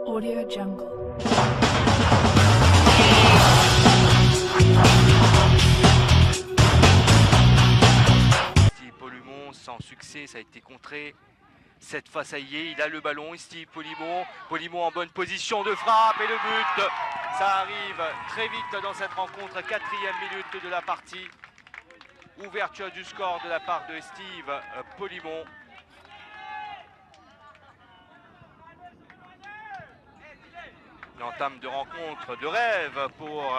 Audio Jungle. Steve Polymon, sans succès, ça a été contré. Cette fois, ça y est, il a le ballon. Steve Polymon, Polymon en bonne position de frappe et le but. Ça arrive très vite dans cette rencontre, 4e minute de la partie. Ouverture du score de la part de Steve Polymon. L'entame de rencontre de rêve pour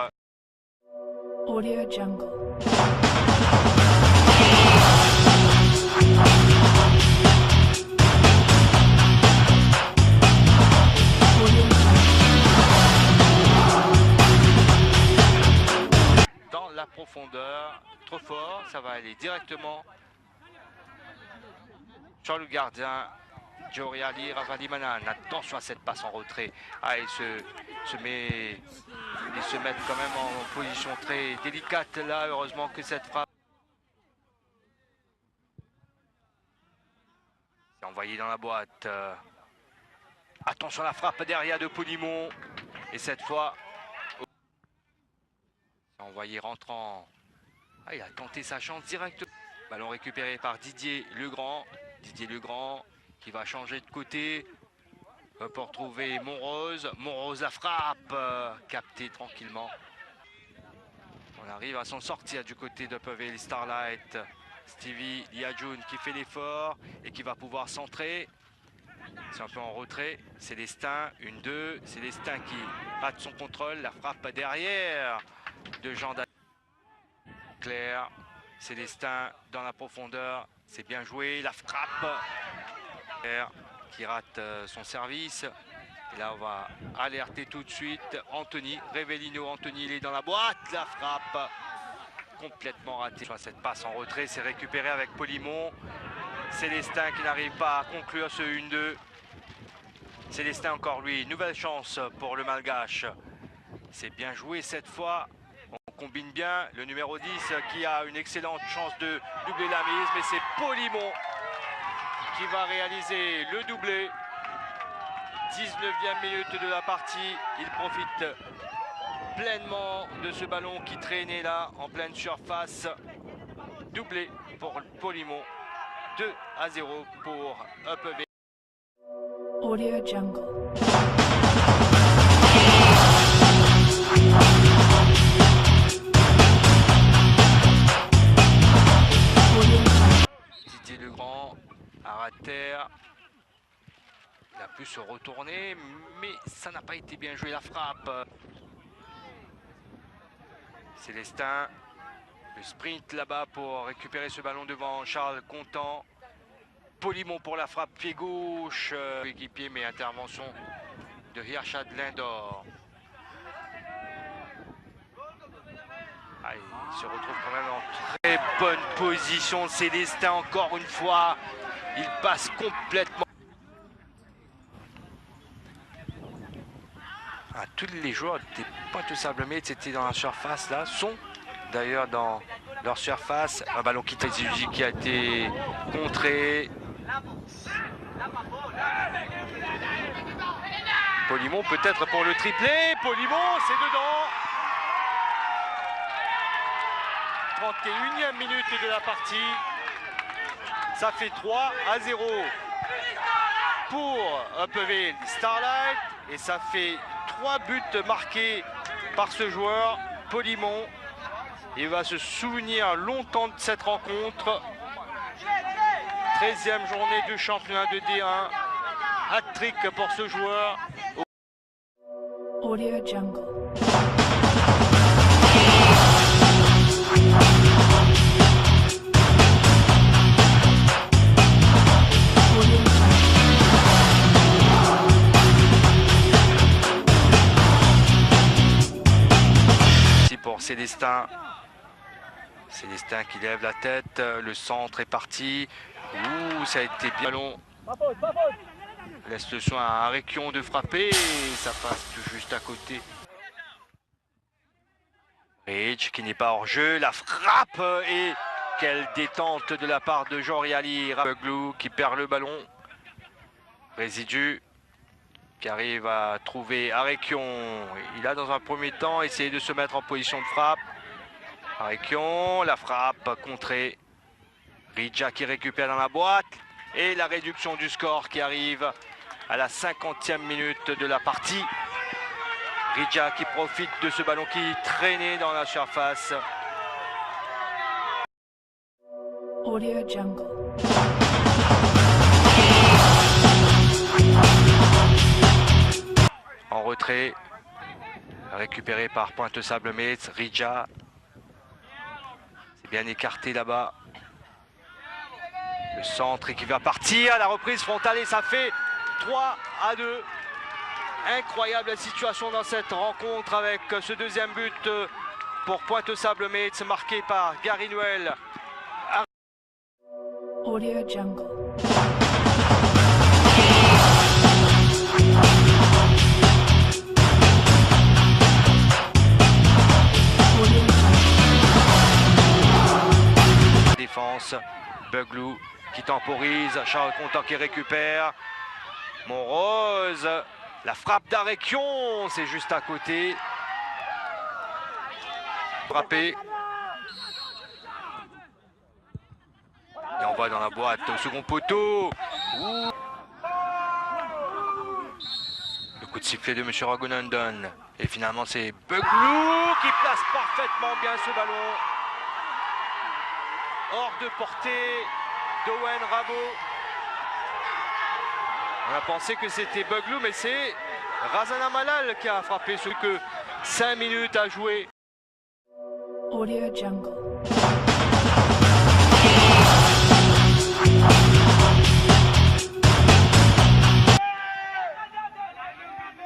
Audio Jungle. dans la profondeur. Trop fort, ça va aller directement sur le gardien. Gioriali Ravalimanan, attention à cette passe en retrait. Ah, ils se mettent quand même en position très délicate là. Heureusement que cette frappe est envoyée dans la boîte. Attention à la frappe derrière de Polymon. Et cette fois, c'est envoyé rentrant. Ah, il a tenté sa chance directement. Ballon récupéré par Didier Legrand. Didier Legrand qui va changer de côté pour retrouver Monrose. Monrose, la frappe captée tranquillement. On arrive à s'en sortir du côté d'Upperville Starlight. Stevie Liajoun qui fait l'effort et qui va pouvoir centrer. C'est un peu en retrait. Célestin, 1-2. Célestin qui rate son contrôle. La frappe derrière de Jean Claire. Célestin dans la profondeur. C'est bien joué. La frappe qui rate son service. Et là, on va alerter tout de suite Anthony Revellino. Anthony, il est dans la boîte. La frappe complètement ratée. Cette passe en retrait, c'est récupéré avec Polymon. Célestin qui n'arrive pas à conclure ce 1-2. Célestin encore lui. Nouvelle chance pour le Malgache. C'est bien joué cette fois. On combine bien. Le numéro 10 qui a une excellente chance de doubler la mise. Mais c'est Polymon qui va réaliser le doublé. 19e minute de la partie. Il profite pleinement de ce ballon qui traînait là en pleine surface. Doublé pour Polymon. 2-0 pour Upperville. Audio Jungle. Didier Legrand à terre. Il a pu se retourner, mais ça n'a pas été bien joué la frappe. Célestin, le sprint là-bas pour récupérer ce ballon devant Charles Contant. Polymon pour la frappe pied gauche. Équipier, mais intervention de Hirschad Lindor. Ah, il se retrouve quand même en très bonne position. Célestin encore une fois. Il passe complètement. Ah, tous les joueurs des Pointe Sablomé étaient dans la surface là, sont d'ailleurs dans leur surface. Un ballon qui a été contré. Polymon peut-être pour le triplé. Polymon, c'est dedans. 31e minute de la partie. Ça fait 3-0 pour Upperville Starlight. Et ça fait 3 buts marqués par ce joueur, Polymon. Il va se souvenir longtemps de cette rencontre. 13e journée du championnat de D1. Hat-trick pour ce joueur. Audio Jungle. Pour Célestin. Célestin qui lève la tête. Le centre est parti. Ouh, ça a été bien long. Laisse le soin à Arequion de frapper. Ça passe tout juste à côté. Rich qui n'est pas hors jeu. La frappe et quelle détente de la part de Gioriali. Glou qui perd le ballon. Résidu. qui arrive à trouver Arekion. Il a dans un premier temps essayé de se mettre en position de frappe. Arekion, la frappe contrée. Rija qui récupère dans la boîte. Et la réduction du score qui arrive à la 50e minute de la partie. Rija qui profite de ce ballon qui traînait dans la surface. Audio Jungle. En retrait, récupéré par Pointe-Sable-Metz. Rija, c'est bien écarté là-bas. Le centre et qui va partir, la reprise frontale et ça fait 3-2. Incroyable situation dans cette rencontre avec ce deuxième but pour Pointe-Sable-Metz marqué par Gary Noël. Audio Jungle. Défense, Buglou qui temporise, Charles Contant qui récupère. Monrose, la frappe d'Arekion, c'est juste à côté. Frappé. Et on va dans la boîte au second poteau. Ouh. Le coup de sifflet de M. Raghunandan. Et finalement c'est Buglou qui place parfaitement bien ce ballon. Hors de portée d'Owen Rabo. On a pensé que c'était Buglou, mais c'est Razana Malal qui a frappé ce que 5 minutes à jouer. Audio Jungle.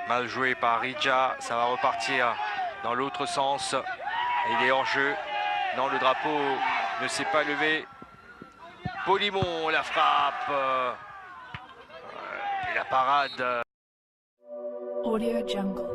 Mal joué par Rija, ça va repartir dans l'autre sens. Et il est hors jeu. Non, le drapeau ne s'est pas levé. Polimon, la frappe. Et la parade. Audio Jungle.